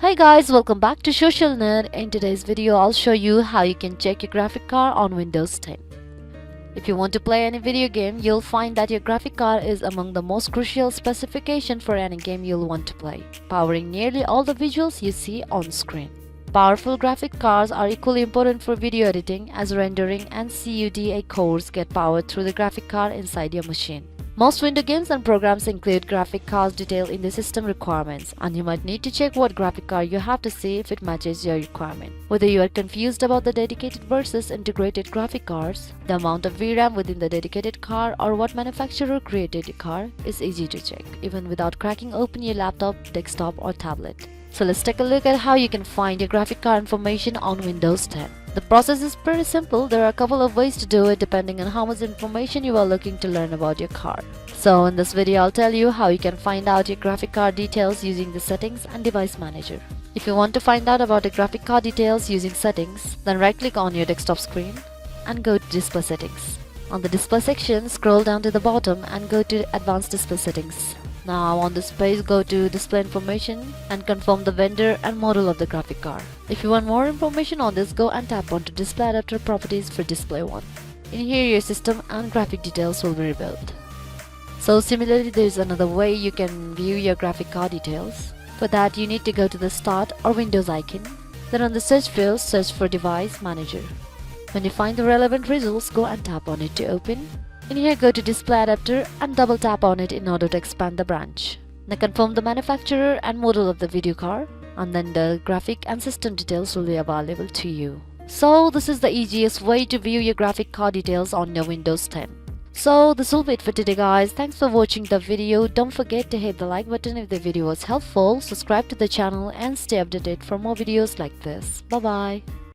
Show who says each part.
Speaker 1: Hi guys, welcome back to Social Nerd. In today's video, I'll show you how you can check your graphic card on Windows 10. If you want to play any video game, you'll find that your graphic card is among the most crucial specification for any game you'll want to play, powering nearly all the visuals you see on screen. Powerful graphic cards are equally important for video editing, as rendering and CUDA cores get powered through the graphic card inside your machine. Most Windows games and programs include graphic cards detailed in the system requirements, and you might need to check what graphic card you have to see if it matches your requirement. Whether you are confused about the dedicated versus integrated graphic cards, the amount of VRAM within the dedicated card, or what manufacturer created the card, is easy to check, even without cracking open your laptop, desktop, or tablet. So let's take a look at how you can find your graphic card information on Windows 10. The process is pretty simple. There are a couple of ways to do it depending on how much information you are looking to learn about your card. So in this video, I'll tell you how you can find out your graphic card details using the Settings and Device Manager. If you want to find out about the graphic card details using Settings, then right-click on your desktop screen and go to Display Settings. On the Display section, scroll down to the bottom and go to Advanced Display Settings. Now on this page, go to Display Information and confirm the vendor and model of the graphic card. If you want more information on this, go and tap onto Display Adapter Properties for Display 1. In here, your system and graphic details will be revealed. So similarly, there is another way you can view your graphic card details. For that, you need to go to the Start or Windows icon. Then on the search field, search for Device Manager. When you find the relevant results, go and tap on it to open. In here, go to Display Adapter and double tap on it in order to expand the branch. Now confirm the manufacturer and model of the video card, and then the graphic and system details will be available to you. So this is the easiest way to view your graphic card details on your Windows 10. So this will be it for today guys. Thanks for watching the video. Don't forget to hit the like button if the video was helpful, subscribe to the channel and stay updated for more videos like this. Bye bye.